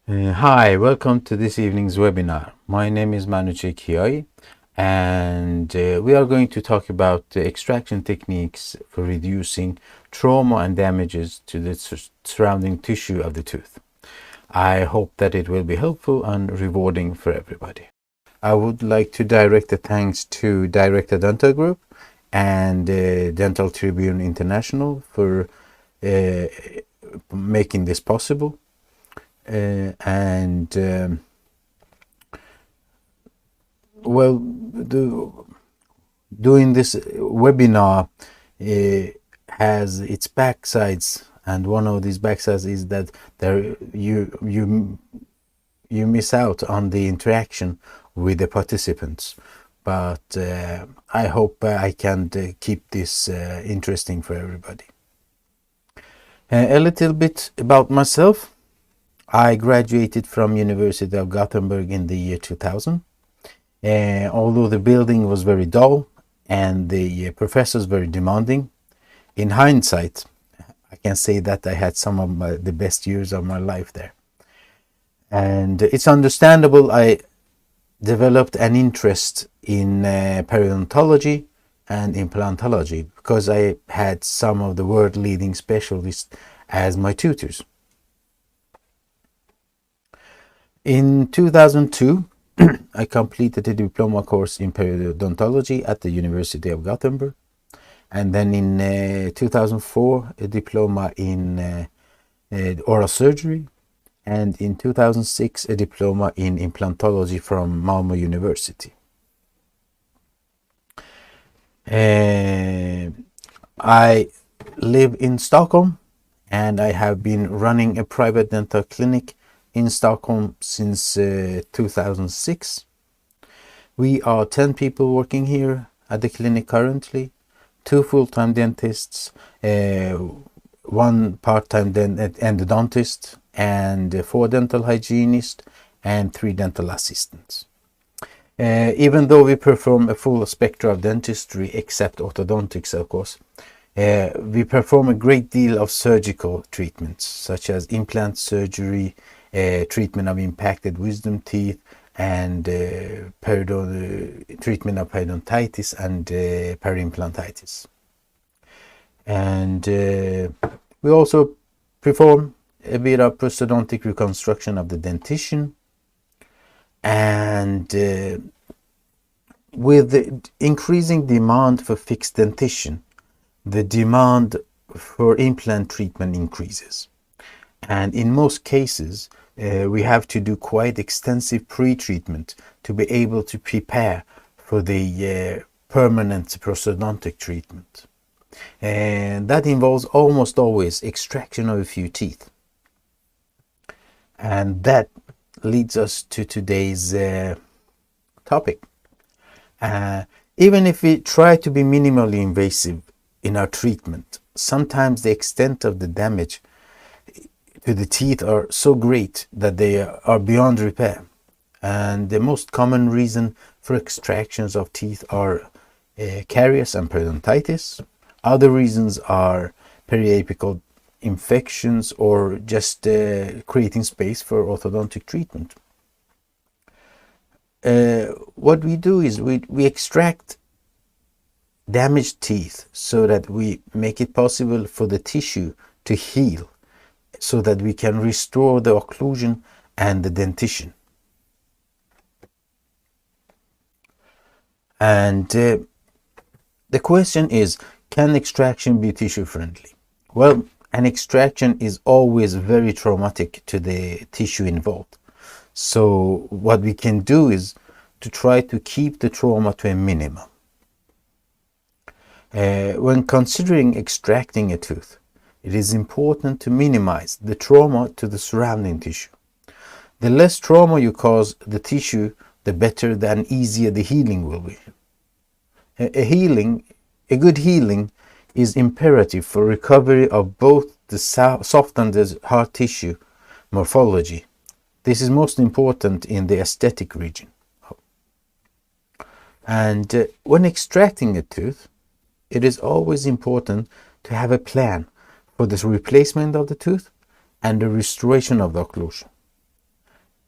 Hi, welcome to this evening's webinar. My name is Manuche Kiai, and we are going to talk about the extraction techniques for reducing trauma and damages to the surrounding tissue of the tooth. I hope that it will be helpful and rewarding for everybody. I would like to direct the thanks to Director Dental Group and Dental Tribune International for making this possible. Doing this webinar has its backsides, and one of these backsides is that you miss out on the interaction with the participants. But I hope I can keep this interesting for everybody. A little bit about myself. I graduated from University of Gothenburg in the year 2000. Although the building was very dull and the professors very demanding, in hindsight, I can say that I had some of the best years of my life there. And it's understandable I developed an interest in periodontology and implantology because I had some of the world-leading specialists as my tutors. In 2002, I completed a diploma course in periodontology at the University of Gothenburg, and then in 2004 a diploma in oral surgery, and in 2006 a diploma in implantology from Malmö University. I live in Stockholm, and I have been running a private dental clinic in Stockholm since 2006. We are 10 people working here at the clinic currently, 2 full-time dentists, 1 part-time endodontist, and 4 dental hygienists, and 3 dental assistants. Even though we perform a full spectrum of dentistry, except orthodontics, of course, we perform a great deal of surgical treatments, such as implant surgery, treatment of impacted wisdom teeth, and treatment of periodontitis and periimplantitis. And we also perform a bit of prosthodontic reconstruction of the dentition. And with the increasing demand for fixed dentition, the demand for implant treatment increases. And in most cases, we have to do quite extensive pre-treatment to be able to prepare for the permanent prosthodontic treatment. And that involves almost always extraction of a few teeth. And that leads us to today's topic. Even if we try to be minimally invasive in our treatment, sometimes the extent of the damage to the teeth are so great that they are beyond repair. And the most common reason for extractions of teeth are caries and periodontitis. Other reasons are periapical infections or just creating space for orthodontic treatment. What we do is we extract damaged teeth so that we make it possible for the tissue to heal, so that we can restore the occlusion and the dentition. And the question is, can extraction be tissue friendly? Well, an extraction is always very traumatic to the tissue involved. So what we can do is to try to keep the trauma to a minimum. When considering extracting a tooth, it is important to minimize the trauma to the surrounding tissue. The less trauma you cause the tissue, the better and easier the healing will be. A good healing is imperative for recovery of both the soft and the hard tissue morphology. This is most important in the aesthetic region. And when extracting a tooth, it is always important to have a plan for the replacement of the tooth and the restoration of the occlusion.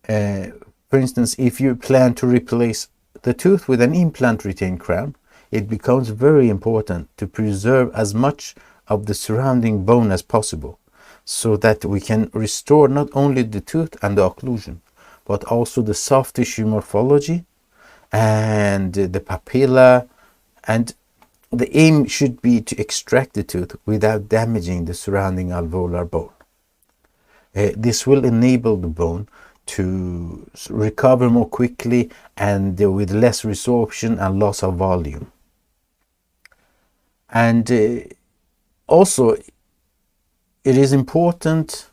For instance, if you plan to replace the tooth with an implant retained crown, it becomes very important to preserve as much of the surrounding bone as possible, so that we can restore not only the tooth and the occlusion, but also the soft tissue morphology and the papilla. And the aim should be to extract the tooth without damaging the surrounding alveolar bone. This will enable the bone to recover more quickly and with less resorption and loss of volume. And also, it is important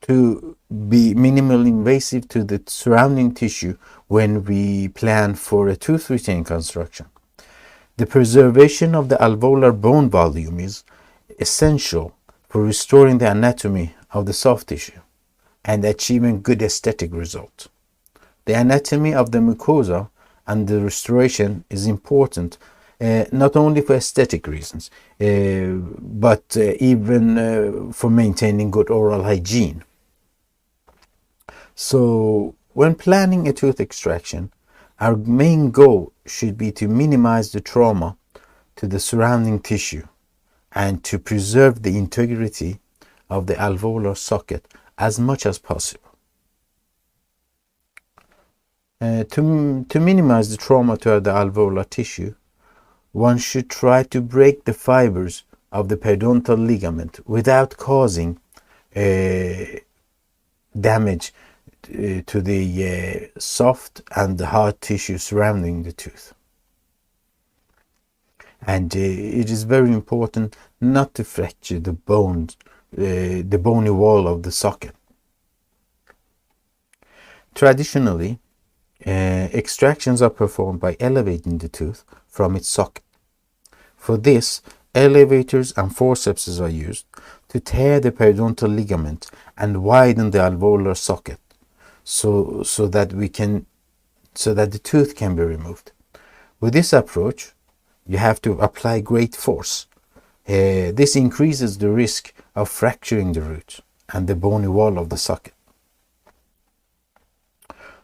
to be minimally invasive to the surrounding tissue when we plan for a tooth retain construction. The preservation of the alveolar bone volume is essential for restoring the anatomy of the soft tissue and achieving good aesthetic results. The anatomy of the mucosa and the restoration is important not only for aesthetic reasons, but even for maintaining good oral hygiene. So, when planning a tooth extraction, our main goal should be to minimize the trauma to the surrounding tissue and to preserve the integrity of the alveolar socket as much as possible. To minimize the trauma to the alveolar tissue, one should try to break the fibers of the periodontal ligament without causing damage to the soft and the hard tissue surrounding the tooth. And it is very important not to fracture the bones, the bony wall of the socket. Traditionally, extractions are performed by elevating the tooth from its socket. For this, elevators and forceps are used to tear the periodontal ligament and widen the alveolar socket so that the tooth can be removed. With this approach, you have to apply great force. This increases the risk of fracturing the root and the bony wall of the socket.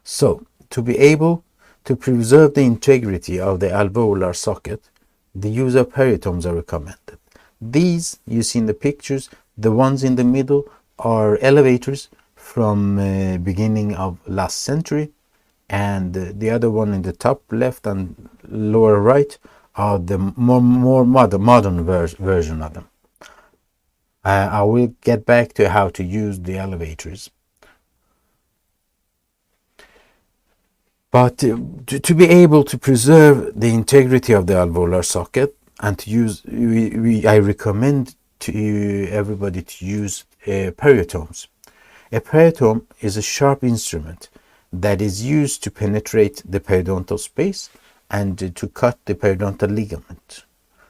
So, to be able to preserve the integrity of the alveolar socket, the use of periotomes are recommended. These you see in the pictures, the ones in the middle are elevators from beginning of last century, and the other one in the top left and lower right are the more modern version of them. I will get back to how to use the elevators. But to be able to preserve the integrity of the alveolar socket and to use, I recommend to everybody to use periotomes. A periotome is a sharp instrument that is used to penetrate the periodontal space and to cut the periodontal ligament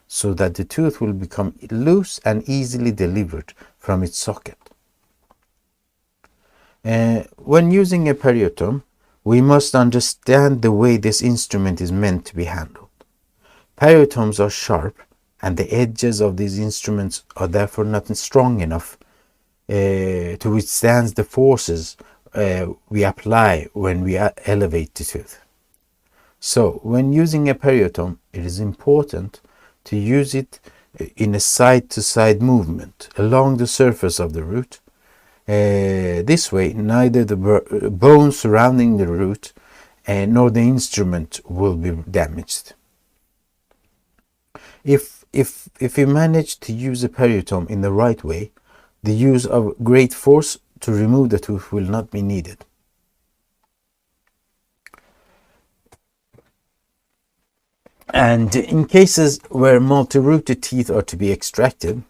so that the tooth will become loose and easily delivered from its socket. When using a periotome, we must understand the way this instrument is meant to be handled. Periotomes are sharp, and the edges of these instruments are therefore not strong enough to withstand the forces we apply when we elevate the tooth. So, when using a periotome, it is important to use it in a side-to-side movement along the surface of the root. This way, neither the bone surrounding the root nor the instrument will be damaged. If you manage to use a periotome in the right way, the use of great force to remove the tooth will not be needed. And in cases where multi-rooted teeth are to be extracted,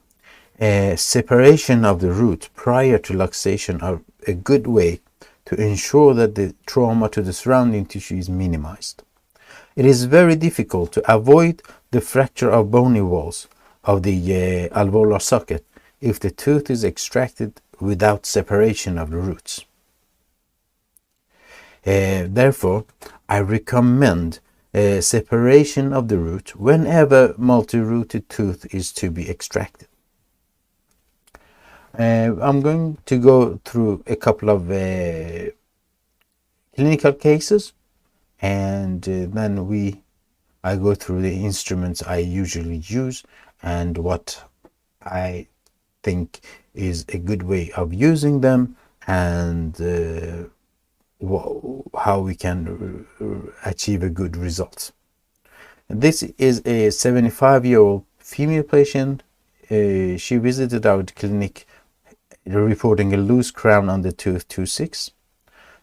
separation of the root prior to luxation are a good way to ensure that the trauma to the surrounding tissue is minimized. It is very difficult to avoid the fracture of bony walls of the alveolar socket if the tooth is extracted without separation of the roots. Therefore, I recommend separation of the root whenever multi-rooted tooth is to be extracted. I'm going to go through a couple of clinical cases, and then I go through the instruments I usually use and what I think is a good way of using them, and how we can achieve a good result. This is a 75-year-old female patient. She visited our clinic reporting a loose crown on the tooth 2-6.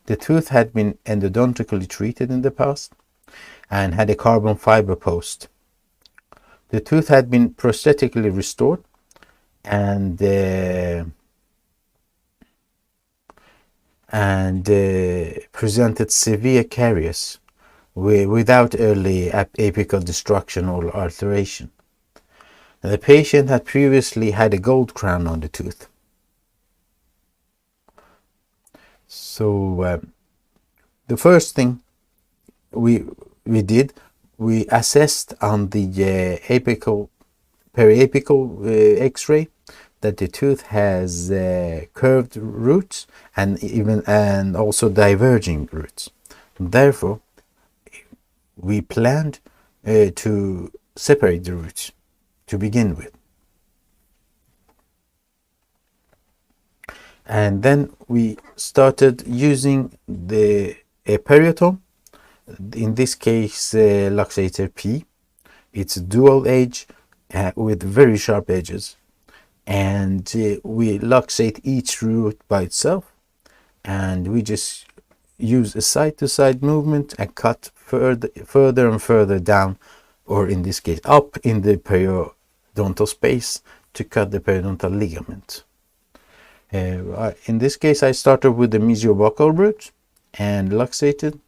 The tooth had been endodontically treated in the past and had a carbon fiber post. The tooth had been prosthetically restored and presented severe caries without early apical destruction or alteration. The patient had previously had a gold crown on the tooth. So the first thing we did, we assessed on the periapical X-ray that the tooth has curved roots and also diverging roots. Therefore, we planned to separate the roots to begin with. And then we started using the periotome, in this case Luxator P. It's dual edge with very sharp edges, and we luxate each root by itself, and we just use a side-to-side movement and cut further and further down, or in this case up in the periodontal space to cut the periodontal ligament. In this case I started with the mesiobuccal root and luxated.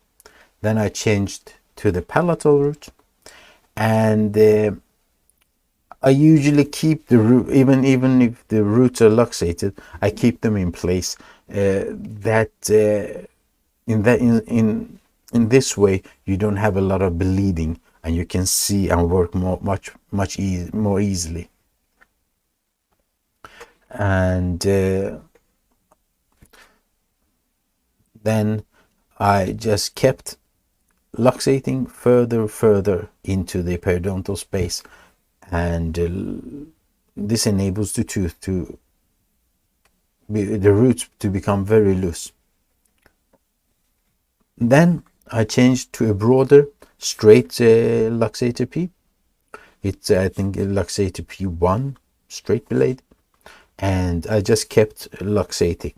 Then I changed to the palatal root, and I usually keep the root, even if the roots are luxated, I keep them in place. In this way you don't have a lot of bleeding, and you can see and work much more easily. And then I just kept luxating further into the periodontal space, and this enables the tooth the roots to become very loose. Then I changed to a broader straight Luxator P. It's I think a Luxator P1 straight blade, and I just kept luxating.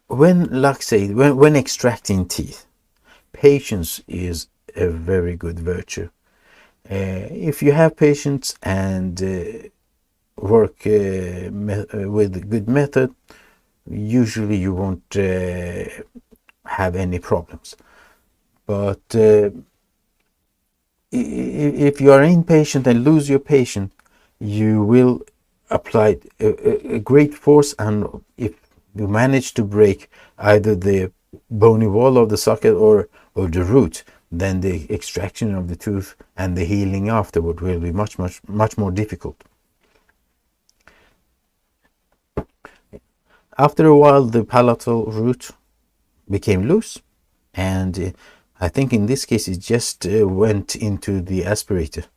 When extracting teeth, patience is a very good virtue. If you have patience and work with a good method, usually you won't have any problems. But if you are impatient and lose your patience, you will apply a great force, and if you manage to break either the bony wall of the socket or the root, then the extraction of the tooth and the healing afterward will be much more difficult. After a while, the palatal root became loose, and I think in this case it just went into the aspirator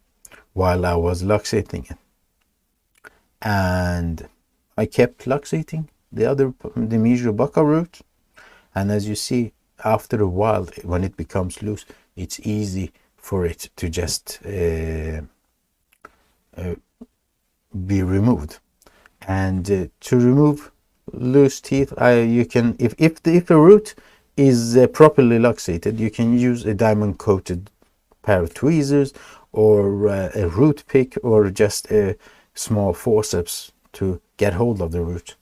while I was luxating it, and I kept luxating the mesiobuccal root, and as you see, after a while, when it becomes loose, it's easy for it to just be removed. And to remove loose teeth, you can, if the root is properly luxated, you can use a diamond coated pair of tweezers, or a root pick, or just a small forceps to get hold of the root.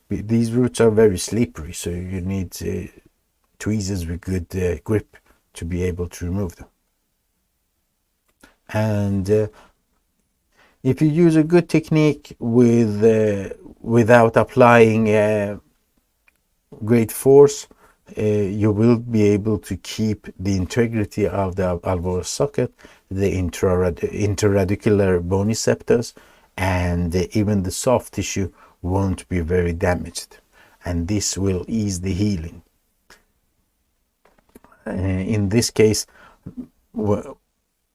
These roots are very slippery, so you need tweezers with good grip to be able to remove them. And if you use a good technique without applying great force, you will be able to keep the integrity of the alveolar socket, the interradicular bony septus, and even the soft tissue won't be very damaged. and this will ease the healing. In this case,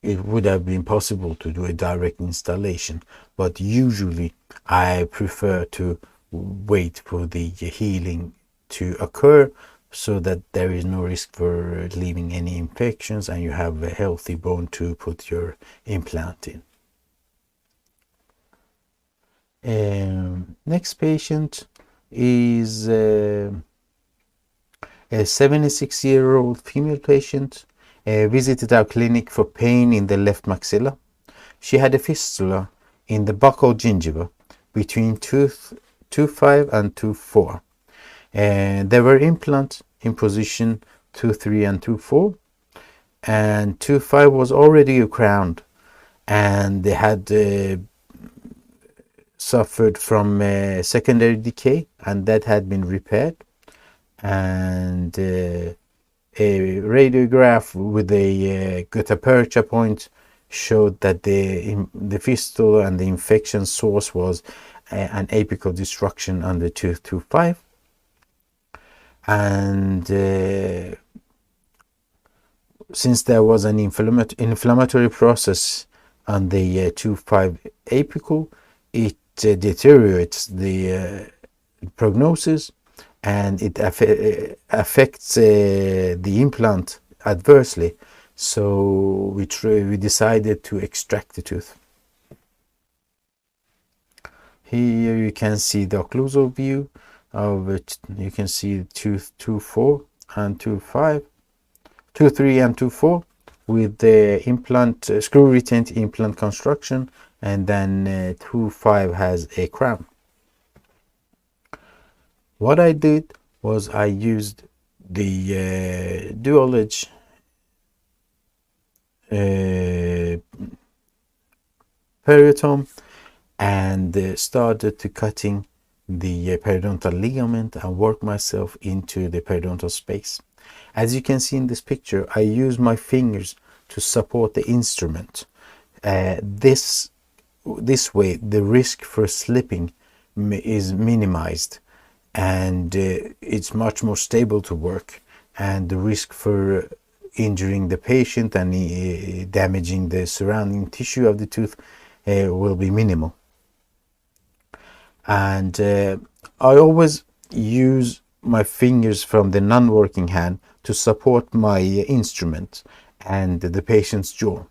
it would have been possible to do a direct installation, but usually I prefer to wait for the healing to occur so that there is no risk for leaving any infections and you have a healthy bone to put your implant in. Next patient is a 76-year-old female patient. Visited our clinic for pain in the left maxilla. She had a fistula in the buccal gingiva between tooth 2.5 and 2.4. There were implants in position 2.3 and 2.4, and 2.5 was already crowned, and they had suffered from secondary decay, and that had been repaired. And a radiograph with a gutta-percha point showed that the fistula and the infection source was an apical destruction under tooth 2.5. And since there was an inflammatory process on the 2.5 apical, it deteriorates the prognosis, and it affects the implant adversely. So we decided to extract the tooth. Here you can see the occlusal view of it. You can see tooth 2.4 and 2.5, 2.3 and 2.4 with the implant screw retained implant construction, and then 2.5 has a crown. What I did was I used the dual edge periotome and started to cutting the periodontal ligament and work myself into the periodontal space. As you can see in this picture, I use my fingers to support the instrument. This way the risk for slipping is minimized, and it's much more stable to work, and the risk for injuring the patient and damaging the surrounding tissue of the tooth will be minimal. And I always use my fingers from the non-working hand to support my instrument and the patient's jaw.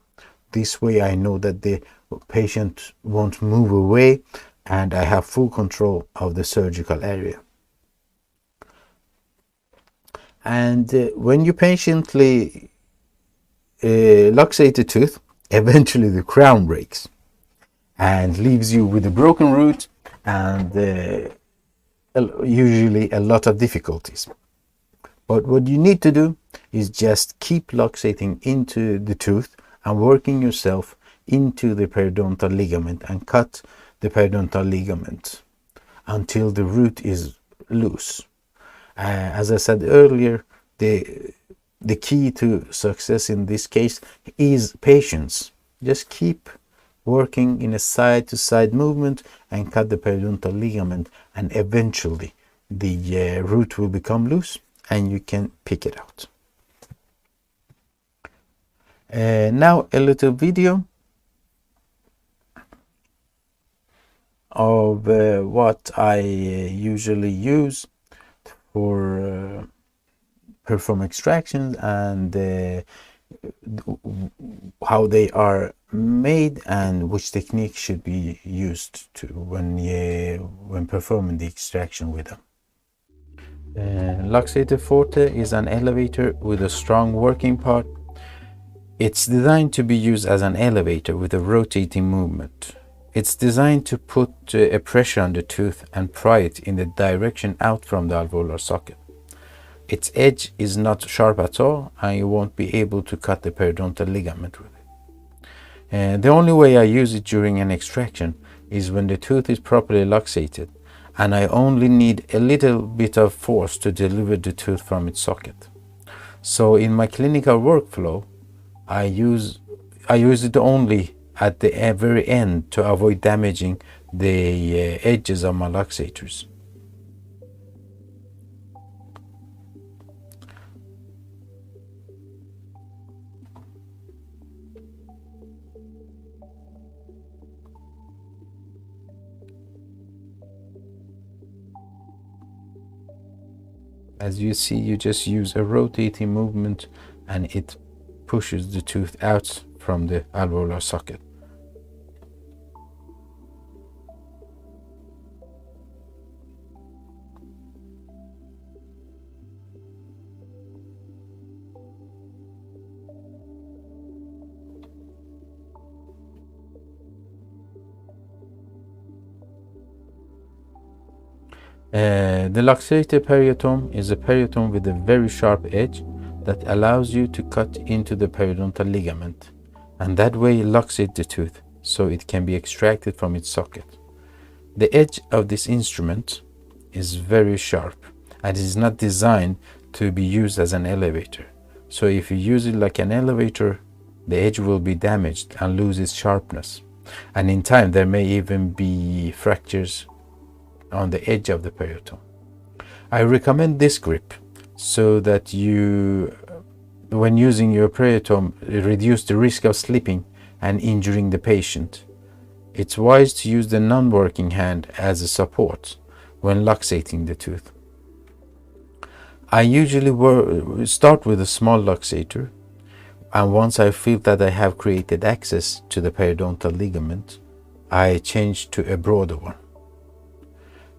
This way I know that the patient won't move away, and I have full control of the surgical area. And when you patiently luxate a tooth, eventually the crown breaks and leaves you with a broken root and usually a lot of difficulties. But what you need to do is just keep luxating into the tooth and working yourself into the periodontal ligament and cut the periodontal ligament until the root is loose. As I said earlier, the key to success in this case is patience. Just keep working in a side-to-side movement and cut the periodontal ligament, and eventually the root will become loose and you can pick it out. Now a little video of what I usually use for perform extractions and how they are made and which technique should be used to when performing the extraction with them. Luxator Forte is an elevator with a strong working part. It's designed to be used as an elevator with a rotating movement. It's designed to put a pressure on the tooth and pry it in the direction out from the alveolar socket. Its edge is not sharp at all, and you won't be able to cut the periodontal ligament with it. The only way I use it during an extraction is when the tooth is properly luxated, and I only need a little bit of force to deliver the tooth from its socket. So in my clinical workflow, I use it only at the very end to avoid damaging the edges of my luxators. As you see, you just use a rotating movement and it pushes the tooth out from the alveolar socket. The luxated periotome is a periotome with a very sharp edge that allows you to cut into the periodontal ligament, and that way luxate the tooth so it can be extracted from its socket. The edge of this instrument is very sharp and is not designed to be used as an elevator. So if you use it like an elevator, the edge will be damaged and lose its sharpness. And in time, there may even be fractures on the edge of the periotome. I recommend this grip so that you, when using your periotome, reduce the risk of slipping and injuring the patient. It's wise to use the non-working hand as a support when luxating the tooth. I usually start with a small luxator, and once I feel that I have created access to the periodontal ligament, I change to a broader one.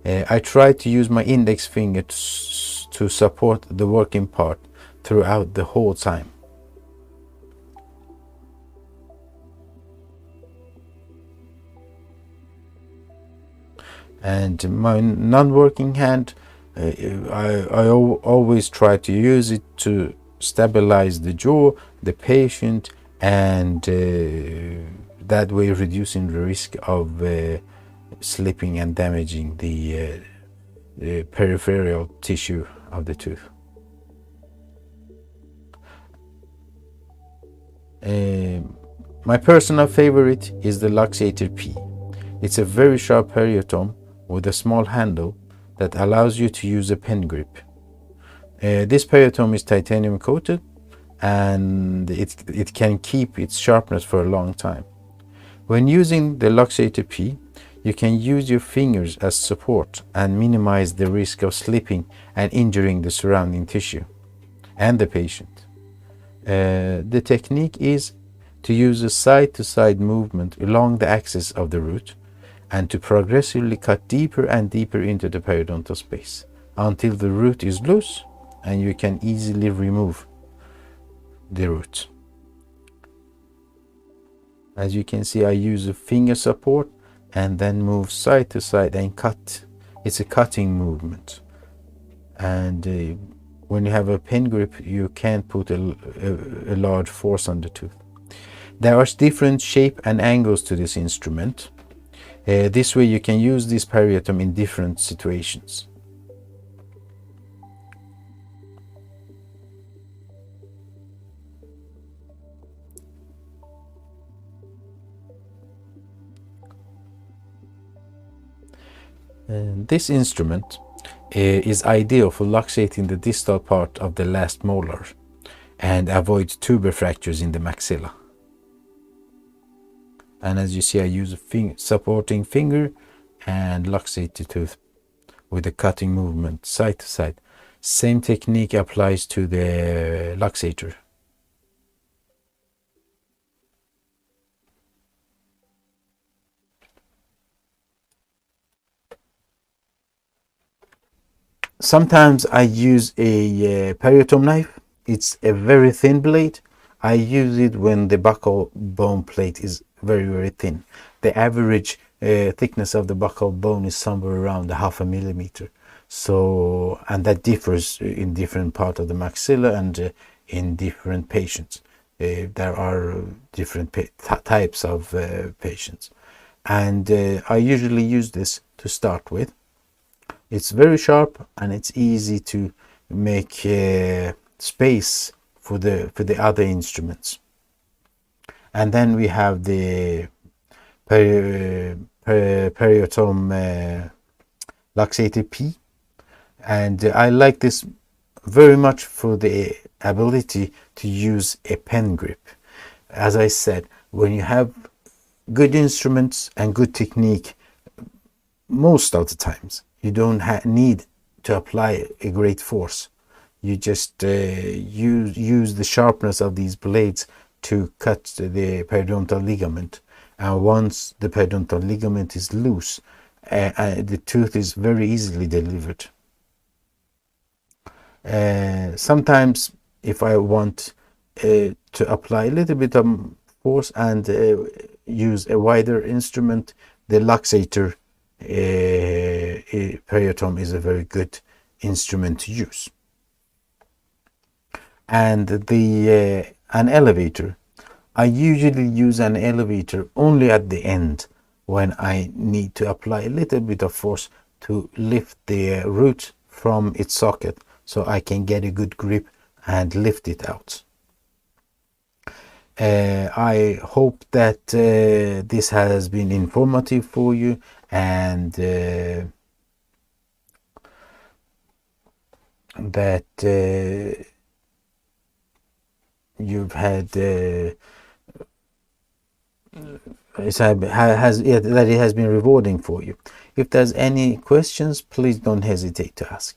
I try to use my index finger to support the working part throughout the whole time. And my non-working hand, I always try to use it to stabilize the jaw, the patient, and that way reducing the risk of slipping and damaging the peripheral tissue of the tooth. My personal favorite is the Luxator P. It's a very sharp periotome with a small handle that allows you to use a pen grip. This periotome is titanium coated and it can keep its sharpness for a long time. When using the Luxator P, you can use your fingers as support and minimize the risk of slipping and injuring the surrounding tissue and the patient. The technique is to use a side-to-side movement along the axis of the root and to progressively cut deeper and deeper into the periodontal space until the root is loose and you can easily remove the root. As you can see, I use a finger support and then move side to side and cut. It's a cutting movement. And when you have a pen grip, you can't put a large force on the tooth. There are different shape and angles to this instrument. This way you can use this periotome in different situations. This instrument is ideal for luxating the distal part of the last molar and avoid tuber fractures in the maxilla. And as you see, I use a supporting finger and luxate the tooth with a cutting movement side to side. Same technique applies to the luxator. Sometimes I use a periotome knife. It's a very thin blade. I use it when the buccal bone plate is very thin. The average thickness of the buccal bone is somewhere around 0.5 millimeter. So, and that differs in different parts of the maxilla and in different patients. There are different types of patients. And I usually use this to start with. It's very sharp and it's easy to make space for the other instruments. And then we have the periotome Luxator P, and I like this very much for the ability to use a pen grip. As I said, when you have good instruments and good technique, most of the times you don't need to apply a great force. You just use the sharpness of these blades to cut the periodontal ligament, and once the periodontal ligament is loose, the tooth is very easily delivered. Sometimes if I want to apply a little bit of force and use a wider instrument, the luxator periodontal is a very good instrument to use. And the an elevator, I usually use an elevator only at the end when I need to apply a little bit of force to lift the root from its socket so I can get a good grip and lift it out. I hope that this has been informative for you, and that you've had that it has been rewarding for you. If there's any questions, please don't hesitate to ask.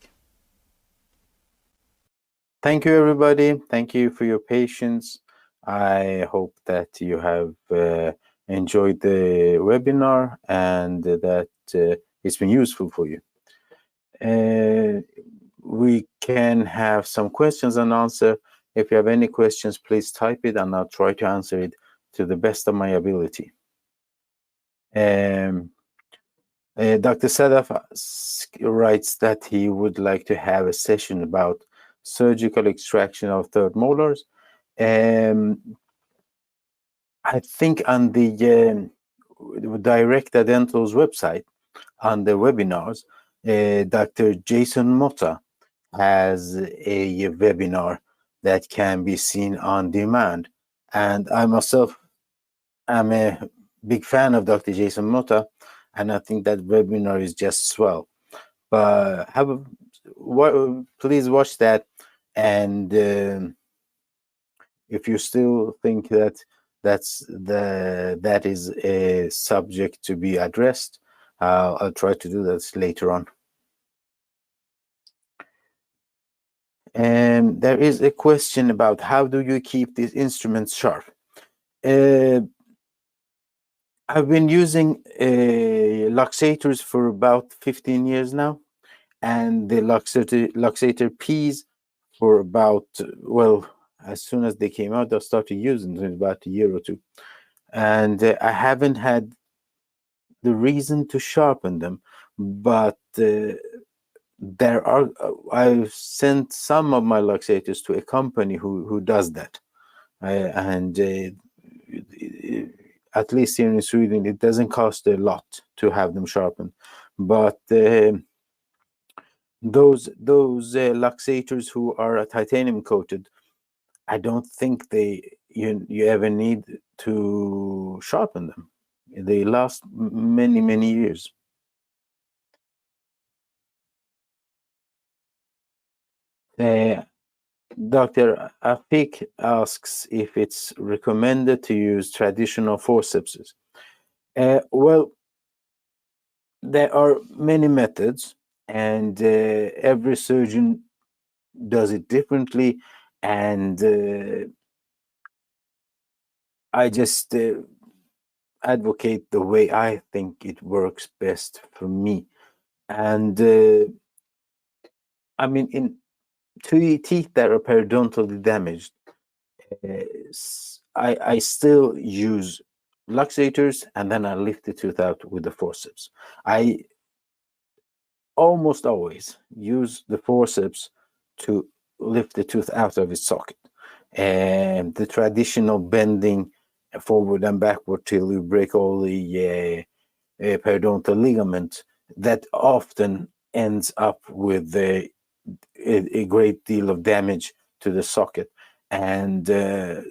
Thank you, everybody. Thank you for your patience. I hope that you have enjoyed the webinar and that it's been useful for you. We can have some questions and answer. If you have any questions, please type it and I'll try to answer it to the best of my ability. Dr. Sadaf writes that he would like to have a session about surgical extraction of third molars. I think on the Directa Dental's website, on the webinars, Dr. Jason Motta has a webinar that can be seen on demand. And I myself am a big fan of Dr. Jason Motta, and I think that webinar is just swell. But please watch that, and if you still think that that is a subject to be addressed, I'll try to do that later on. And there is a question about how do you keep these instruments sharp? I've been using luxators for about 15 years now, and the luxator P's for about, well, as soon as they came out, I started using them about a year or two. And I haven't had the reason to sharpen them, but there are, I've sent some of my luxators to a company who does that. And at least here in Sweden, it doesn't cost a lot to have them sharpened. But those luxators who are titanium coated, I don't think you ever need to sharpen them. They last many years. Dr. Afik asks if it's recommended to use traditional forceps. Well, there are many methods, and every surgeon does it differently, and I just advocate the way I think it works best for me. And I mean, in teeth that are periodontally damaged, I still use luxators, and then I lift the tooth out with the forceps. I almost always use the forceps to lift the tooth out of its socket. And the traditional bending forward and backward till you break all the periodontal ligament, that often ends up with a great deal of damage to the socket, and that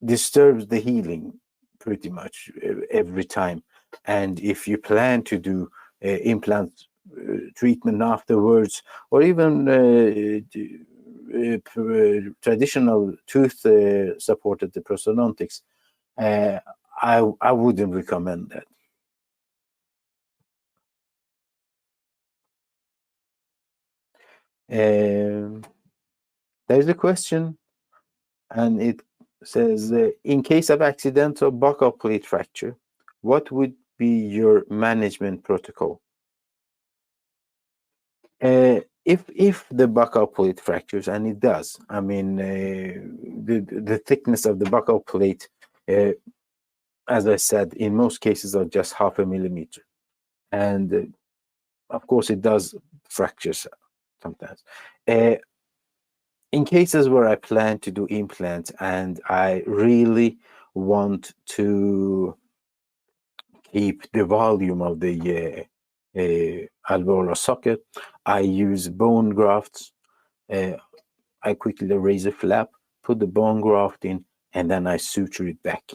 disturbs the healing pretty much every time. And if you plan to do implant treatment afterwards, or even traditional tooth supported prosthodontics, I wouldn't recommend that. Um, there's a question, and it says, in case of accidental buccal plate fracture, what would be your management protocol? If the buccal plate fractures, and it does, I mean, the thickness of the buccal plate, as I said, in most cases are just 0.5 mm, and of course it does fractures sometimes. In cases where I plan to do implants and I really want to keep the volume of the alveolar socket, I use bone grafts. I quickly raise a flap, put the bone graft in, and then I suture it back.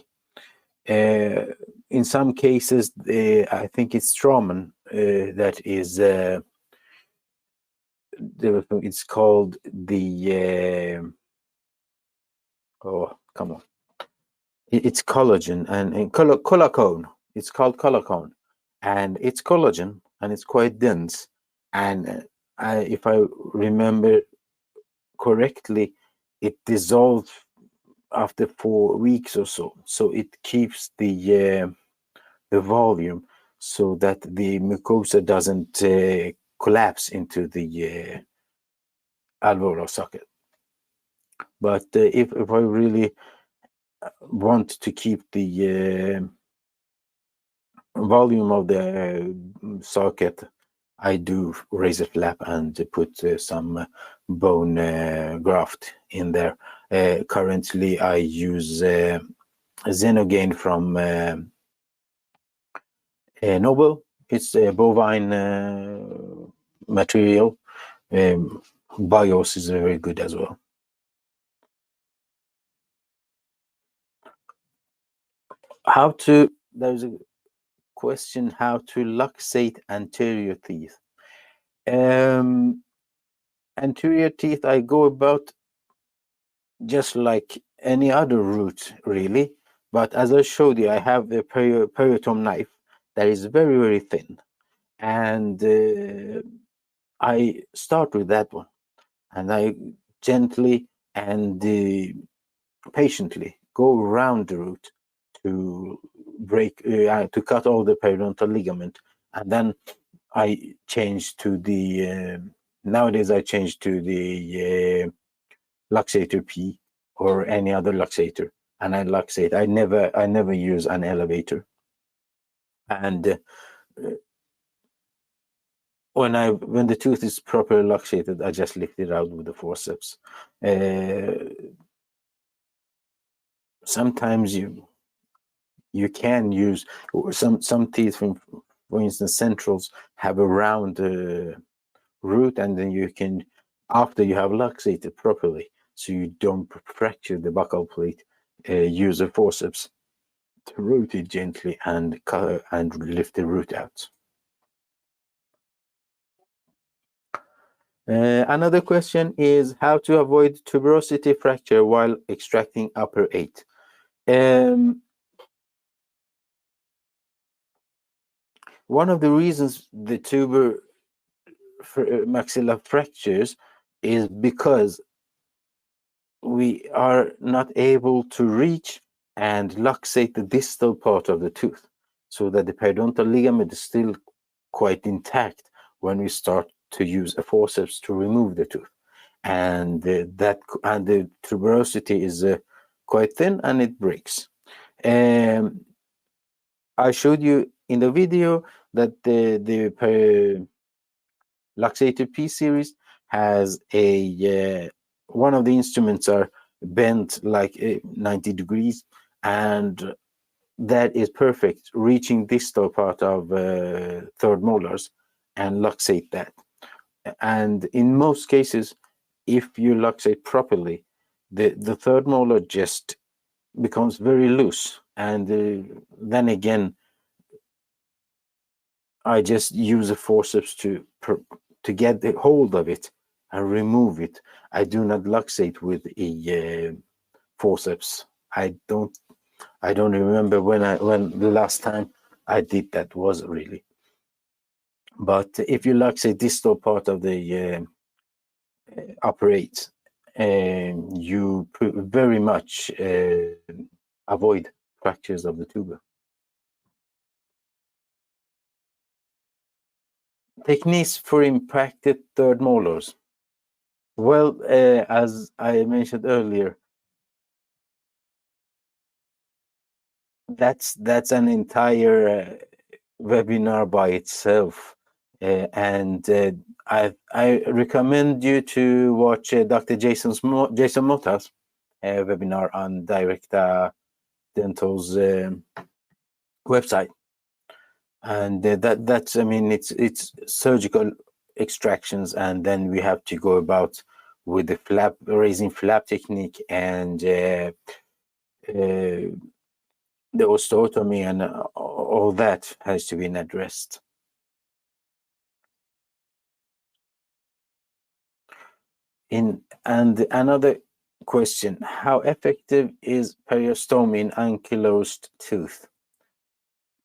In some cases, I think it's Straumann that is. It's called the. Oh, come on! It's collagen and collagen. It's called collagen, and it's collagen, and it's quite dense. And if I remember correctly, it dissolves after 4 weeks or so. So it keeps the volume so that the mucosa doesn't collapse into the alveolar socket. But if I really want to keep the volume of the socket, I do raise a flap and put some bone graft in there. Currently, I use Xenogain from Noble. It's a bovine material. BIOS is very good as well. There's a question, how to luxate anterior teeth. Anterior teeth, I go about just like any other root, really. But as I showed you, I have a periotome knife that is very, very thin. And I start with that one. And I gently and patiently go around the root to to cut all the periodontal ligament. And then I change to the, nowadays I change to the Luxator P or any other luxator, and I luxate. I never use an elevator. And when the tooth is properly luxated, I just lift it out with the forceps. Sometimes you can use some teeth, for instance, centrals have a round root, and then you can, after you have luxated properly, so you don't fracture the buccal plate, use a forceps to root it gently and lift the root out. Another question is how to avoid tuberosity fracture while extracting upper 8. One of the reasons the tuber maxilla fractures is because we are not able to reach and luxate the distal part of the tooth, so that the periodontal ligament is still quite intact when we start to use a forceps to remove the tooth. And the tuberosity is quite thin and it breaks. I showed you in the video that the Luxator P series has a one of the instruments are bent like 90 degrees, and that is perfect, reaching distal part of third molars and luxate that. And in most cases, if you luxate properly, the third molar just becomes very loose. And then again, I just use a forceps to get the hold of it and remove it. I do not luxate with a forceps. I don't remember when the last time I did that was really. But if you luxate distal part of the operate, you very much avoid fractures of the tubia. Techniques for impacted third molars. Well, as I mentioned earlier, that's an entire webinar by itself, and I recommend you to watch Dr. Jason Motta's webinar on Directa Dental's website, and that's, I mean, it's surgical extractions, and then we have to go about with the flap raising flap technique and the osteotomy, and all that has to be addressed. And another question: how effective is periostomy in ankylosed tooth?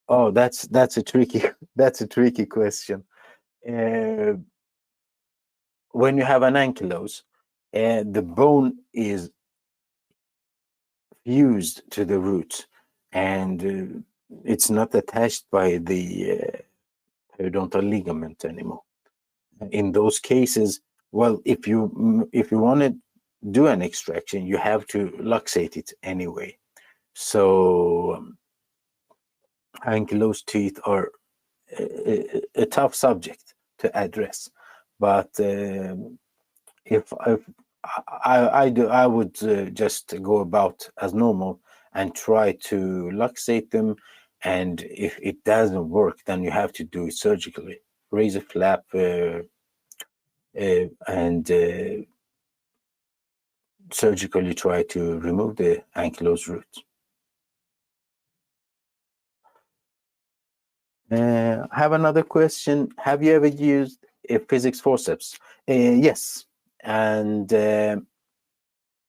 Oh, that's a tricky that's a tricky question. Uh, when you have an ankylose, the bone is fused to the root, and it's not attached by the periodontal ligament anymore. In those cases, well, if you want to do an extraction, you have to luxate it anyway. So ankylosed teeth are a tough subject to address, but if I would just go about as normal and try to luxate them, and if it doesn't work, then you have to do it surgically. Raise a flap and surgically try to remove the ankylosed root. I have another question. Have you ever used a physics forceps? Yes, and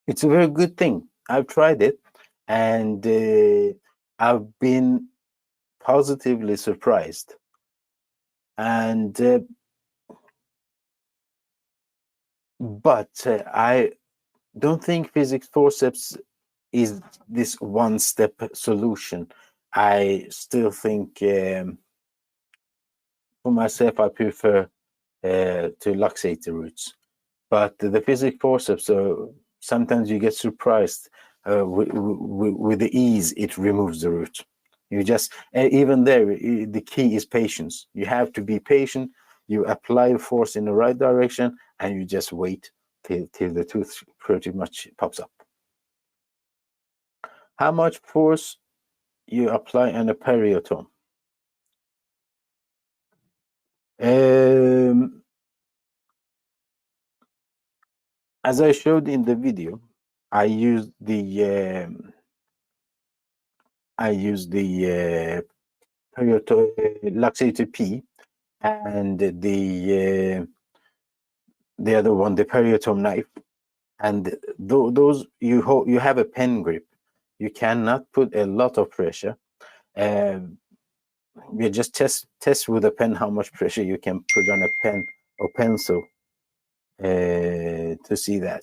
it's a very good thing. I've tried it, and I've been positively surprised. And but I don't think physics forceps is this one-step solution. I still think, for myself, I prefer to luxate the roots. But the physics forceps, sometimes you get surprised with the ease it removes the root. You just, even there, the key is patience. You have to be patient. You apply force in the right direction, and you just wait till the tooth pretty much pops up. How much force you apply on a periotome? As I showed in the video, I use the Luxator P, and the other one, the periotome knife, and those you have a pen grip. You cannot put a lot of pressure. You just test with a pen how much pressure you can put on a pen or pencil to see that.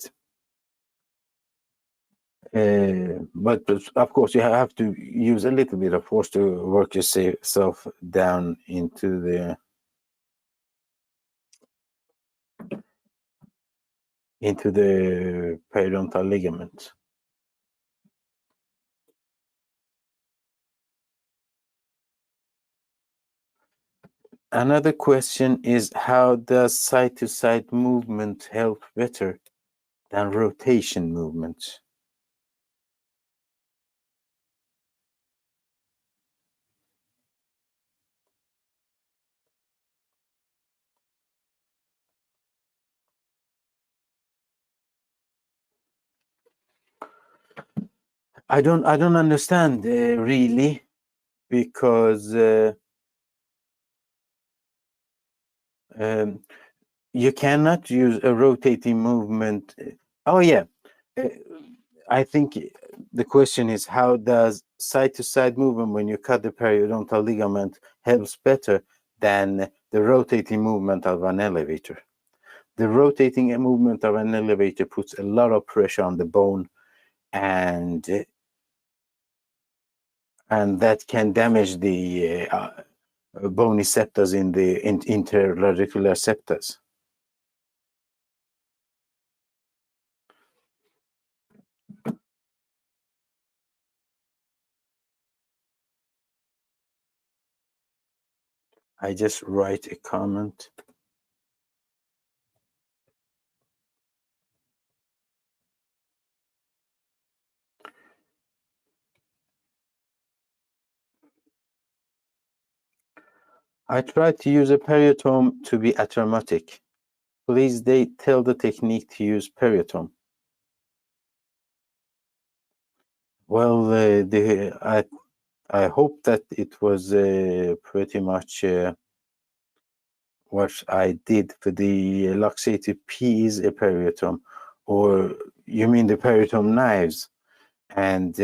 But of course, you have to use a little bit of force to work yourself down into the periodontal ligament. Another question is, how does side-to-side movement help better than rotation movement? I don't understand really, because you cannot use a rotating movement. Oh yeah, I think the question is, how does side-to-side movement when you cut the periodontal ligament helps better than the rotating movement of an elevator? the rotating movement of an elevator puts a lot of pressure on the bone, and that can damage the bony septas in the interradicular septas. I just write a comment. I try to use a periotome to be atraumatic. Please tell the technique to use periotome. Well, I hope that it was pretty much what I did for the luxated peas a periotome, or you mean the periotome knives? And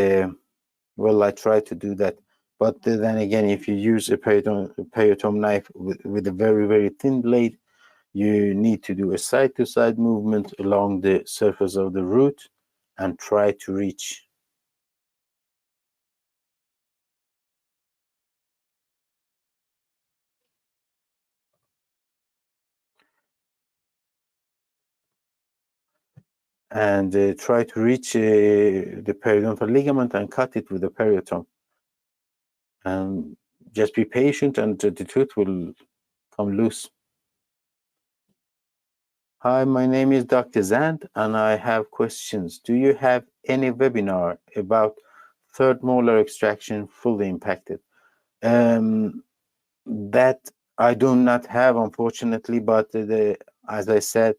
well, I try to do that. But then again, if you use a periotome knife with a very, very thin blade, you need to do a side-to-side movement along the surface of the root and try to reach. And try to reach the periodontal ligament and cut it with the periotome. And just be patient, and the tooth will come loose. Hi, my name is Dr. Zand, and I have questions. Do you have any webinar about third molar extraction fully impacted? That I do not have, unfortunately, but as I said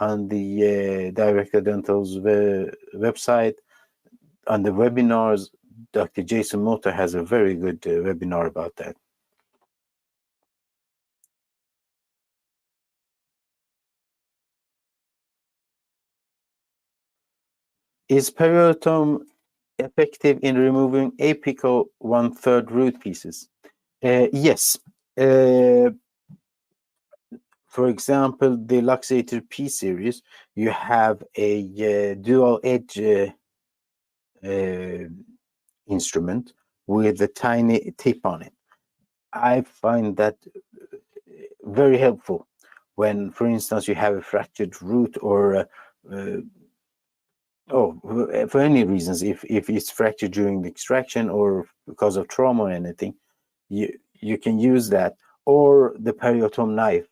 on the Director Dental's website, on the webinars, Dr. Jason Mota has a very good webinar about that. Is periotome effective in removing apical 1/3 root pieces? Yes. For example, the Luxator P series, you have a dual edge instrument with a tiny tip on it. I find that very helpful when, for instance, you have a fractured root, or for any reasons, if it's fractured during the extraction or because of trauma or anything, you can use that, or the periotome knife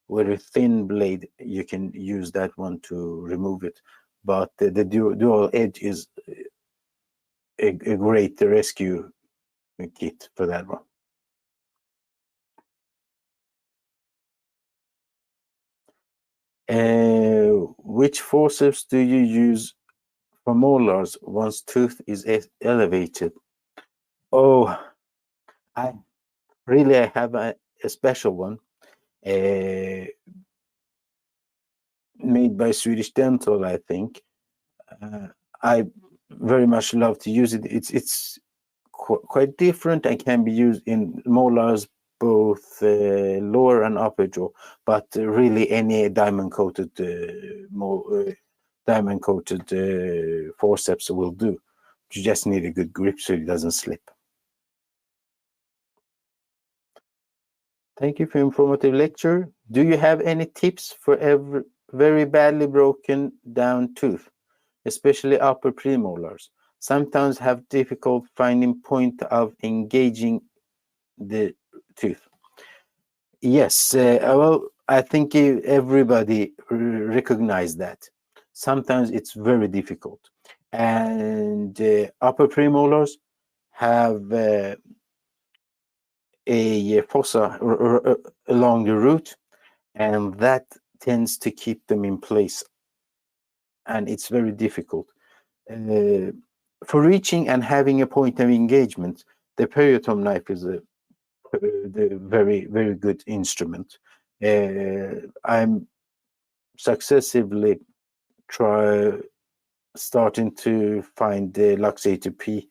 with a thin blade. You can use that one to remove it, but the dual edge is a great rescue kit for that one. Which forceps do you use for molars once tooth is elevated? Oh, I have a special one made by Swedish Dental, I think. I very much love to use it. It's quite different and can be used in molars, both lower and upper jaw, but really any diamond coated forceps will do. You just need a good grip so it doesn't slip. Thank you for informative lecture. Do you have any tips for every very badly broken down tooth, especially upper premolars? Sometimes have difficult finding point of engaging the tooth. Yes, well, I think everybody recognize that. Sometimes it's very difficult, and upper premolars have a fossa along the root, and that tends to keep them in place, and it's very difficult. For reaching and having a point of engagement, the periotome knife is the very, very good instrument. I'm successively starting to find the Luxator P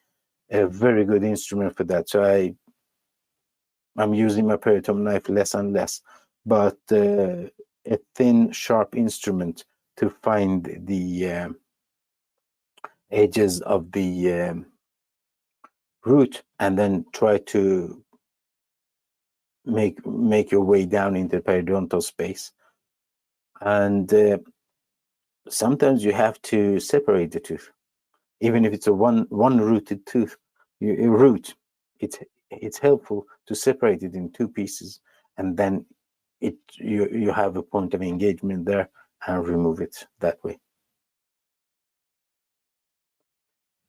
a very good instrument for that. So I'm using my periotome knife less and less, but a thin, sharp instrument to find the edges of the root, and then try to make your way down into the periodontal space. And sometimes you have to separate the tooth, even if it's a one rooted tooth. A root, it's helpful to separate it in two pieces, and then you have a point of engagement there and remove it that way.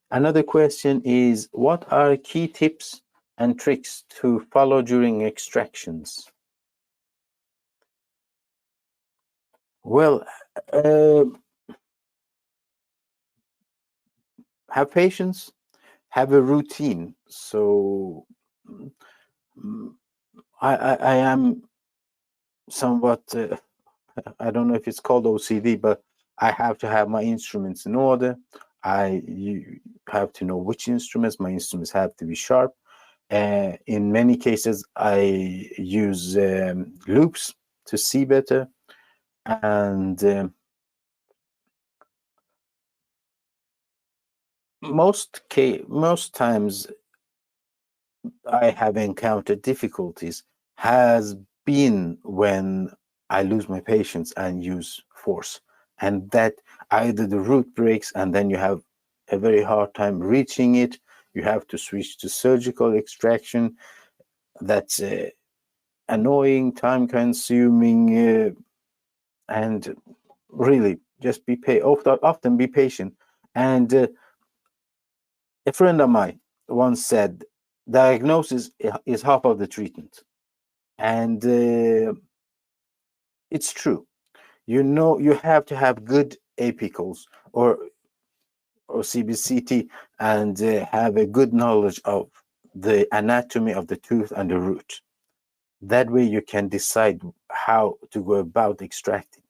Another question is, what are key tips and tricks to follow during extractions? Well, uh, have patience, have a routine. So mm, I am somewhat, I don't know if it's called OCD, but I have to have my instruments in order. You have to know which instruments. My instruments have to be sharp. In many cases, I use loops to see better, and most times I have encountered difficulties has been when I lose my patience and use force, and that either the root breaks and then you have a very hard time reaching it. You have to switch to surgical extraction. That's annoying, time consuming, and really just often be patient. And a friend of mine once said, diagnosis is half of the treatment. And it's true. You have to have good apicals or CBCT, and have a good knowledge of the anatomy of the tooth and the root. That way you can decide how to go about extracting.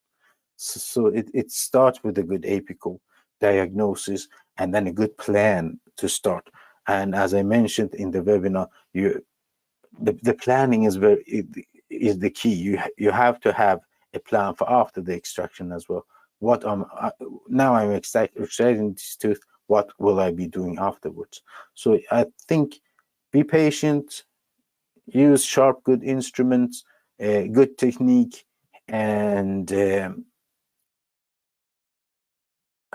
So it starts with a good apical diagnosis and then a good plan to start. And as I mentioned in the webinar, the planning is the key. You have to have a plan for after the extraction as well. Now I'm extracting this tooth. What will I be doing afterwards? So I think be patient, use sharp, good instruments, good technique, and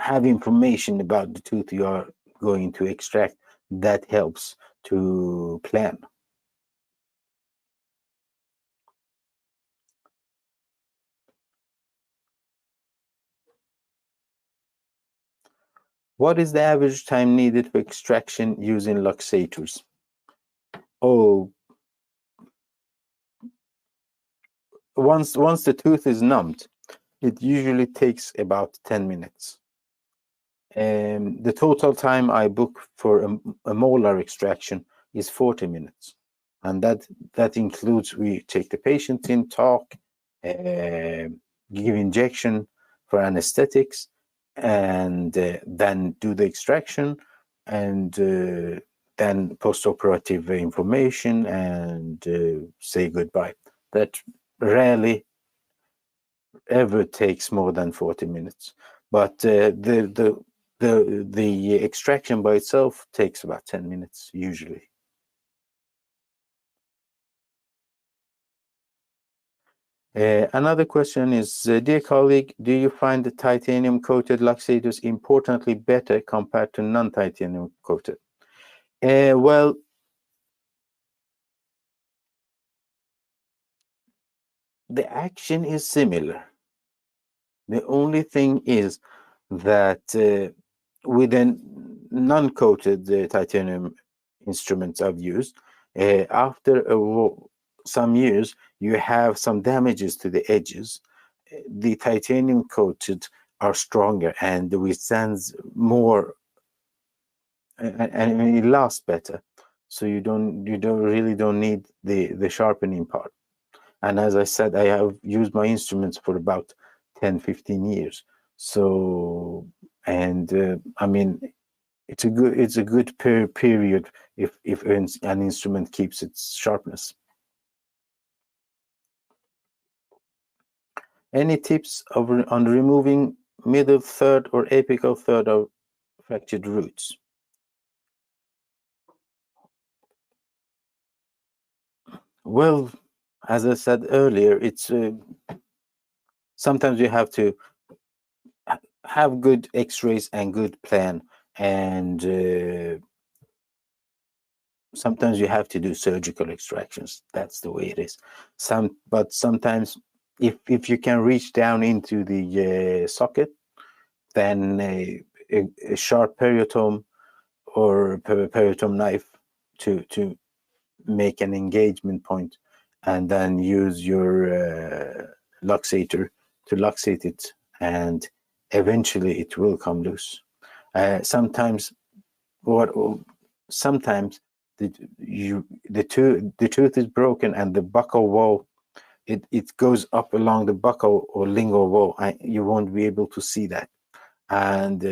have information about the tooth you are going to extract. That helps to plan. What is the average time needed for extraction using luxators? Oh, once the tooth is numbed, it usually takes about 10 minutes. The total time I book for a molar extraction is 40 minutes. And that includes we take the patient in, talk, give injection for anesthetics, and then do the extraction, and then post-operative information, and say goodbye. That rarely ever takes more than 40 minutes, but the extraction by itself takes about 10 minutes usually. Another question is, dear colleague, do you find the titanium coated luxators importantly better compared to non-titanium coated? Well, the action is similar. The only thing is that with a non-coated titanium instruments I've used, after some years, you have some damages to the edges. The titanium coated are stronger and withstands more, and it lasts better. So you really don't need the sharpening part. And as I said, I have used my instruments for about 10-15 years. So, and I mean, it's a good period if an instrument keeps its sharpness. Any tips on removing middle third or apical third of fractured roots? Well, as I said earlier, it's sometimes you have to have good X-rays and good plan, and sometimes you have to do surgical extractions. That's the way it is. But sometimes, if you can reach down into the socket, then a sharp periotome or periotome knife to make an engagement point, and then use your luxator to luxate it, and eventually it will come loose. Sometimes what sometimes the tooth is broken and the buccal wall, it goes up along the buccal or lingual wall. You won't be able to see that, and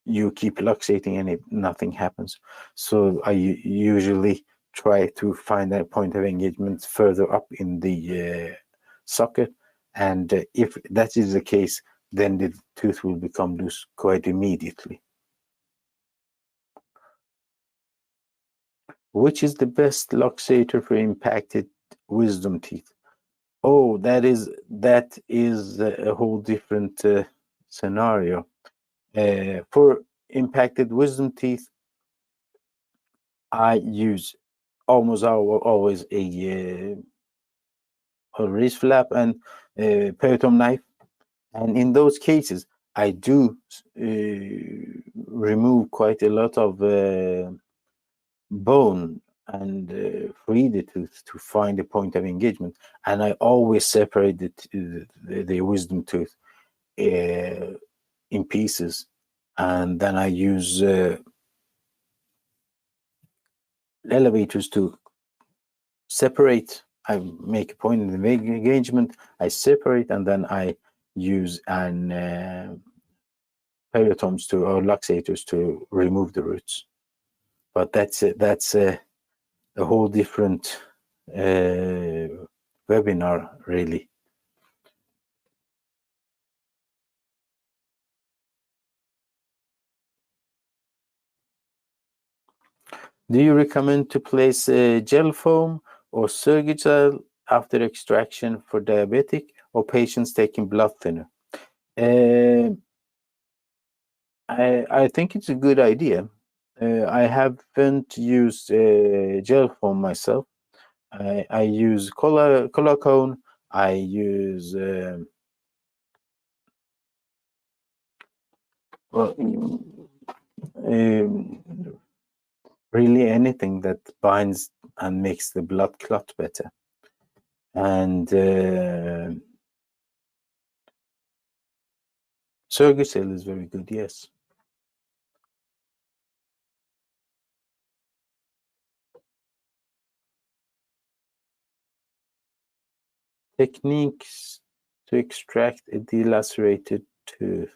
you keep luxating and nothing happens. So I usually try to find a point of engagement further up in the socket, and if that is the case, then the tooth will become loose quite immediately. Which is the best luxator for impacted wisdom teeth? Oh, that is a whole different scenario. For impacted wisdom teeth, I use almost always a wrist flap and a peritom knife, and in those cases, I do remove quite a lot of bone and free the tooth to find a point of engagement. And I always separate the wisdom tooth in pieces, and then I use elevators to separate. I make a point in the engagement, I separate, and then I use an periotomes to or luxators to remove the roots. But that's a whole different webinar, really. Do you recommend to place gel foam or surgical after extraction for diabetic or patients taking blood thinner? I think it's a good idea. I haven't used gel foam myself. I use colocone. I use well, really anything that binds and makes the blood clot better. And Surgicel is very good, yes. Techniques to extract a delacerated tooth.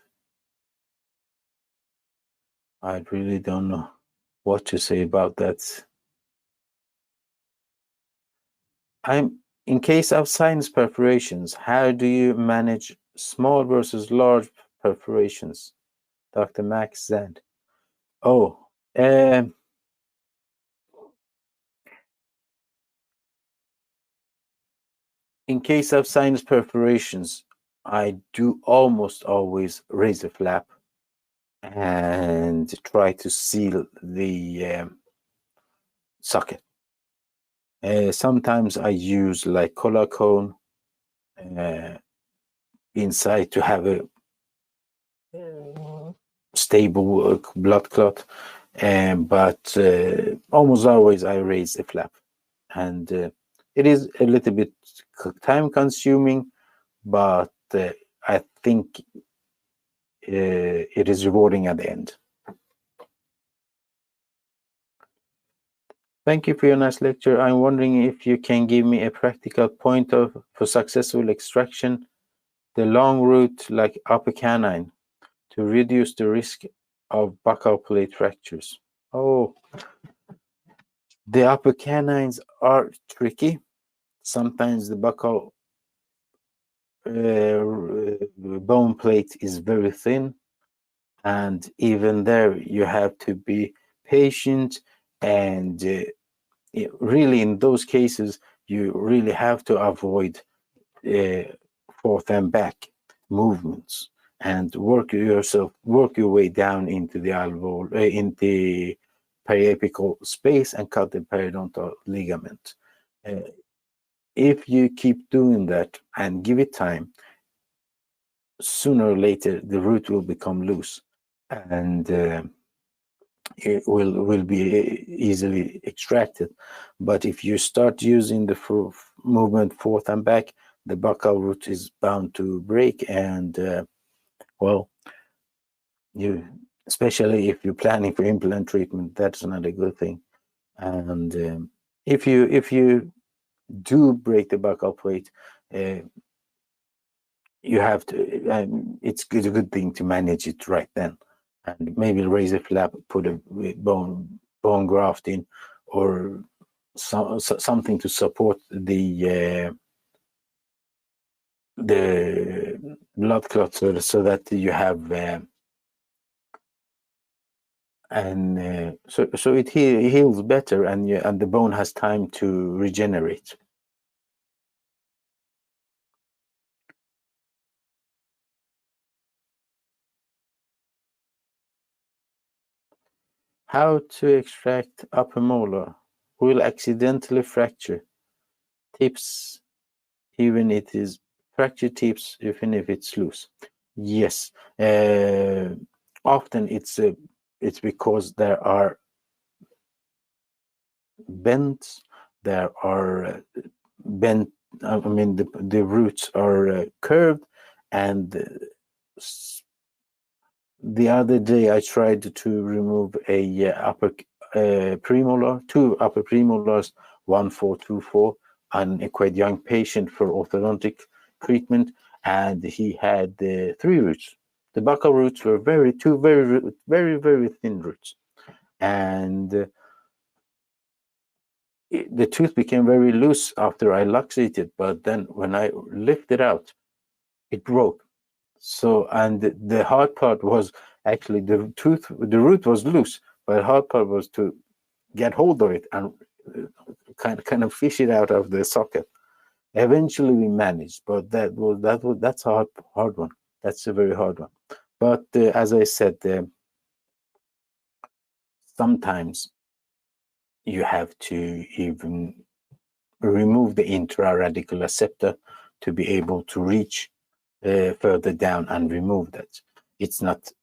I really don't know what to say about that. In case of sinus perforations, how do you manage small versus large perforations? Dr. Max Zand. Oh, in case of sinus perforations, I do almost always raise the flap and try to seal the socket. Sometimes I use like colocone inside to have a stable blood clot, but almost always I raise the flap, and it is a little bit time consuming, but I think it is rewarding at the end. Thank you for your nice lecture. I'm wondering if you can give me a practical point for successful extraction, the long route like upper canine, to reduce the risk of buccal plate fractures. Oh, the upper canines are tricky. Sometimes the buccal bone plate is very thin, and even there you have to be patient, and really in those cases you really have to avoid uh, forth and back movements, and work your way down into the in the periapical space and cut the periodontal ligament. If you keep doing that and give it time, sooner or later the root will become loose, and it will be easily extracted. But if you start using the movement forth and back, the buccal root is bound to break, and well, you, especially if you're planning for implant treatment, that's not a good thing. And if you do break the buccal plate, uh, you have to. It's a good thing to manage it right then, and maybe raise a flap, put a bone graft in, or something to support the blood clot, so that you have so it heals better, and the bone has time to regenerate. How to extract upper molar will accidentally fracture. Tips, even it is fracture tips, even if it's loose. Yes, often it's because there are bends, there are bent. I mean, the roots are curved, and the other day I tried to remove a upper premolar, two upper premolars, 1424, on a quite young patient for orthodontic treatment, and he had three roots. The buccal roots were very thin roots, and the tooth became very loose after I luxated. But then when I lifted out, it broke. So, and the hard part was actually the root was loose, but the hard part was to get hold of it and kind of fish it out of the socket. Eventually, we managed, but that's a hard one. That's a very hard one. But as I said, sometimes you have to even remove the intraradicular septa to be able to reach further down and remove that. It's not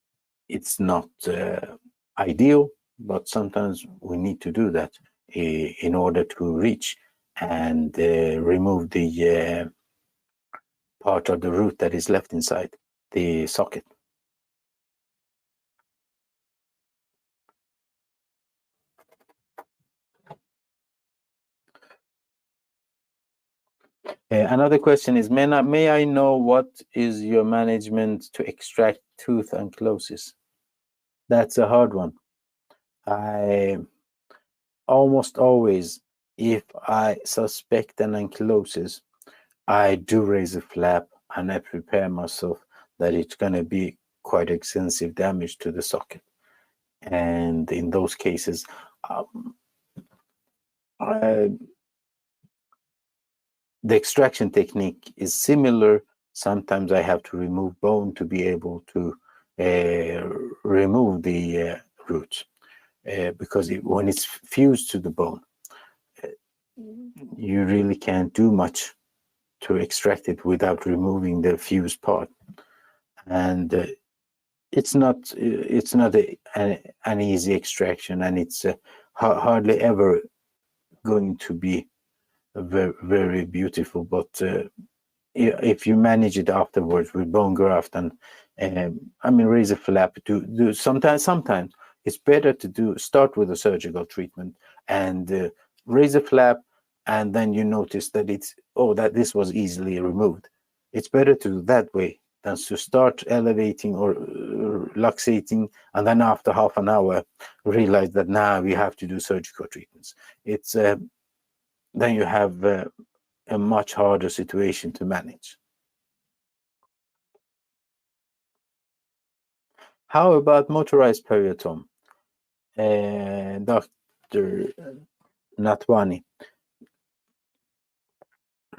ideal, but sometimes we need to do that in order to reach and remove the part of the root that is left inside the socket. Another question is, may I know what is your management to extract tooth ankylosing? That's a hard one. I almost always, if I suspect an ankylosing, I do raise a flap and I prepare myself that it's going to be quite extensive damage to the socket. And in those cases, the extraction technique is similar. Sometimes I have to remove bone to be able to remove the roots, because when it's fused to the bone, you really can't do much to extract it without removing the fused part. And it's not an easy extraction, and it's hardly ever going to be very beautiful. But if you manage it afterwards with bone graft and I mean razor flap, do sometimes it's better to start with a surgical treatment and razor flap, and then you notice that that this was easily removed. It's better to do that way than to start elevating or luxating, and then after half an hour realize that now we have to do surgical treatments. It's then you have a much harder situation to manage. How about motorized periotome? Dr. Natwani.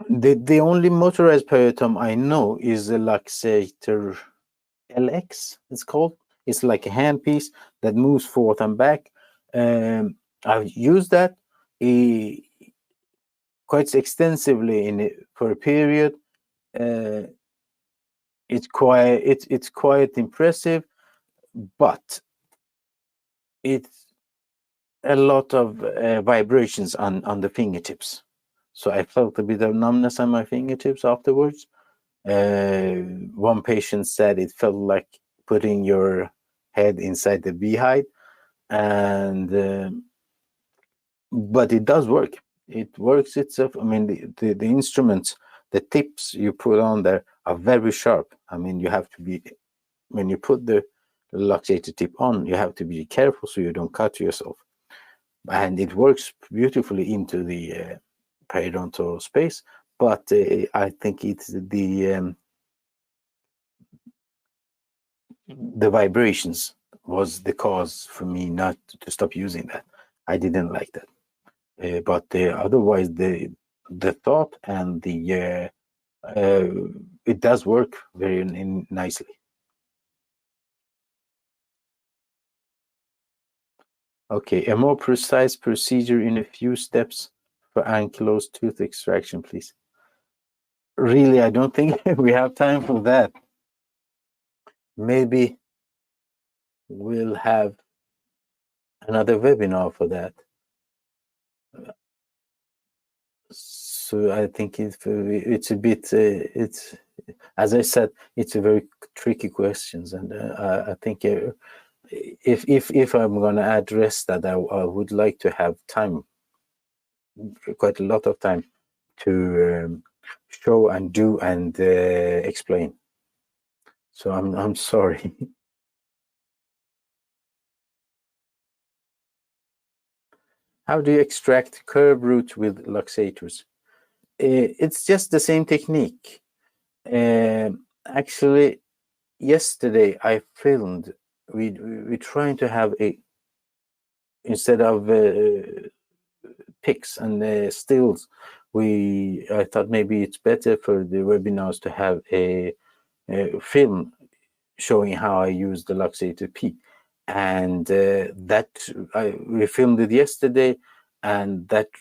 The only motorized periotome I know is the Luxator LX, it's called. It's like a handpiece that moves forth and back. I've used that quite extensively for a period. It's quite impressive, but it's a lot of vibrations on the fingertips. So I felt a bit of numbness on my fingertips afterwards. One patient said it felt like putting your head inside the beehive, and but it does work. It works itself. I mean, the instruments, the tips you put on there are very sharp. I mean, you have to be, when you put the luxator tip on, you have to be careful so you don't cut yourself. And it works beautifully into the periodontal space, but I think it's the vibrations was the cause for me not to stop using that. I didn't like that. But otherwise, the thought and it does work very nicely. Okay, a more precise procedure in a few steps for ankylosed tooth extraction, please. Really, I don't think we have time for that. Maybe we'll have another webinar for that. So I think it's a bit, it's, as I said, it's a very tricky questions, and I think if I'm going to address that, I would like to have time, quite a lot of time, to show and do and explain. So I'm sorry. How do you extract curve root with luxators? It's just the same technique. Actually, yesterday I filmed. We're trying to have instead of pics and stills, I thought maybe it's better for the webinars to have a film showing how I use the Luxator P, and we filmed it yesterday, and that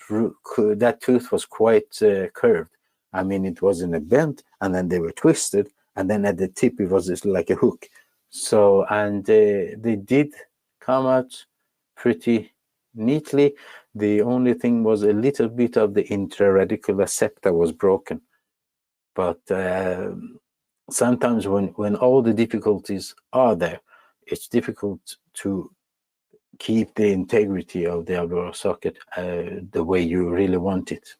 tooth was quite curved. I mean, it was in a bend, and then they were twisted, and then at the tip it was just like a hook. So, and they did come out pretty neatly. The only thing was a little bit of the intraradicular septa was broken, but sometimes when all the difficulties are there, it's difficult to keep the integrity of the alveolar socket the way you really want it.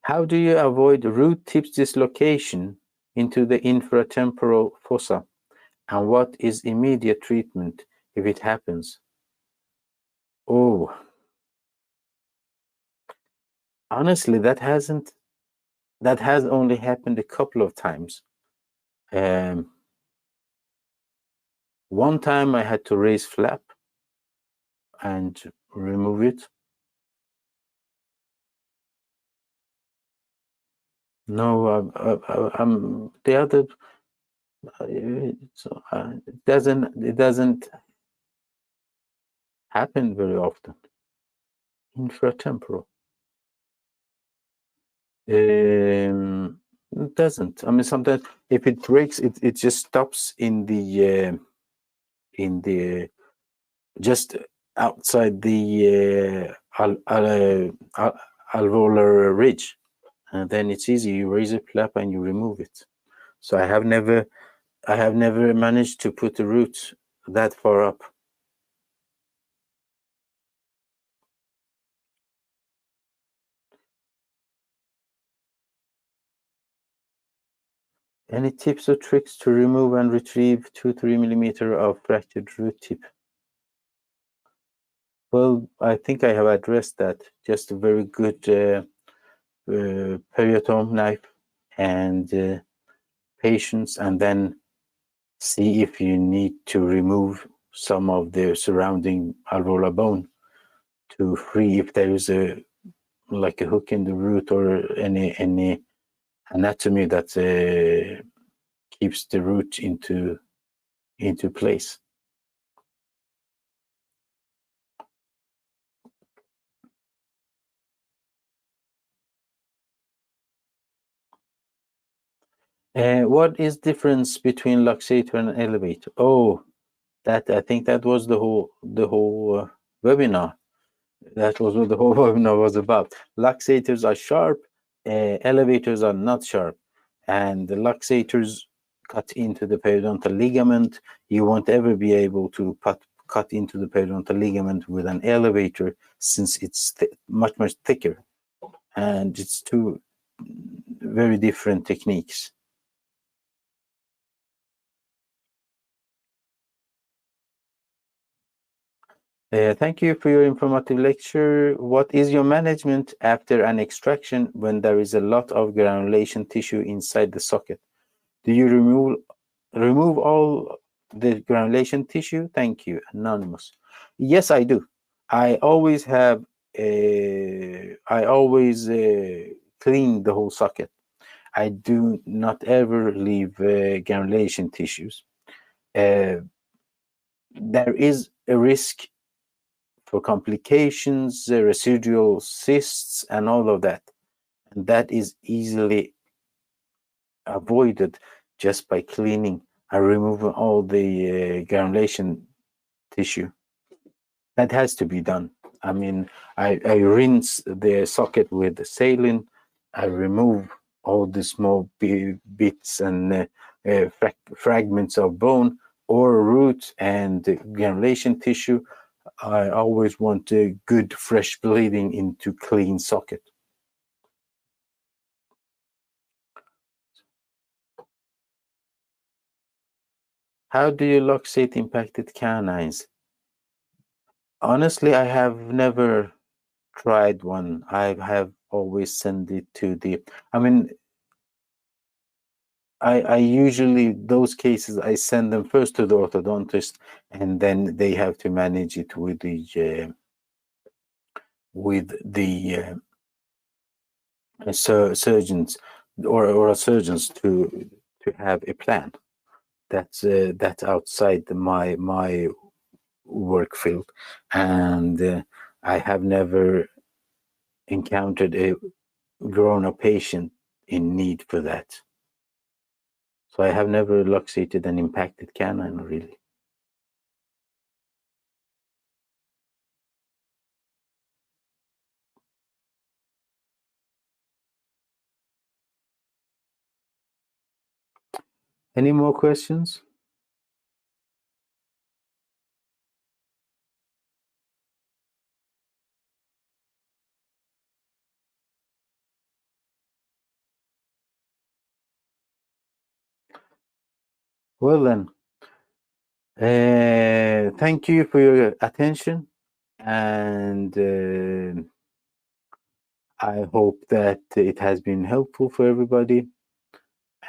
How do you avoid root tips dislocation into the infratemporal fossa? And what is immediate treatment if it happens? Oh, honestly, that has only happened a couple of times. One time I had to raise flap and remove it. No, the other. It doesn't happen very often. Infratemporal. It doesn't. I mean, sometimes if it breaks, it just stops in the just outside the alveolar ridge, and then it's easy. You raise a flap and you remove it. So I have never managed to put the root that far up. Any tips or tricks to remove and retrieve 2-3 millimeter of fractured root tip? Well, I think I have addressed that. Just a very good periotome knife and patients and then see if you need to remove some of the surrounding alveolar bone to free if there is a like a hook in the root or any anatomy that keeps the root into place. What is difference between luxator and elevator? Oh, that I think that was the whole webinar. That was what the whole webinar was about. Luxators are sharp, elevators are not sharp, and the luxators cut into the periodontal ligament. You won't ever be able to cut into the periodontal ligament with an elevator since it's much thicker, and it's two very different techniques. Thank you for your informative lecture. What is your management after an extraction when there is a lot of granulation tissue inside the socket? Do you remove all the granulation tissue? Thank you, Anonymous. Yes, I do. I always have. I always clean the whole socket. I do not ever leave granulation tissues. There is a risk for complications, residual cysts, and all of that. And that is easily avoided just by cleaning and removing all the granulation tissue. That has to be done. I mean, I rinse the socket with saline. I remove all the small bits and fragments of bone or root and granulation tissue. I always want a good fresh bleeding into clean socket. How do you luxate impacted canines? Honestly, I have never tried one. I have always sent it to the, I mean, I usually, those cases, I send them first to the orthodontist and then they have to manage it with the surgeons or surgeons to have a plan. That's outside my work field, and I have never encountered a grown-up patient in need for that. So I have never luxated an impacted canine, really. Any more questions? Well then, thank you for your attention, and I hope that it has been helpful for everybody.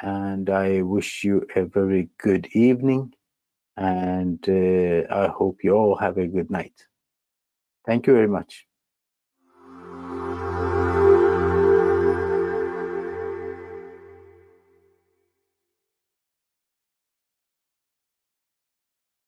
And I wish you a very good evening, and I hope you all have a good night. Thank you very much.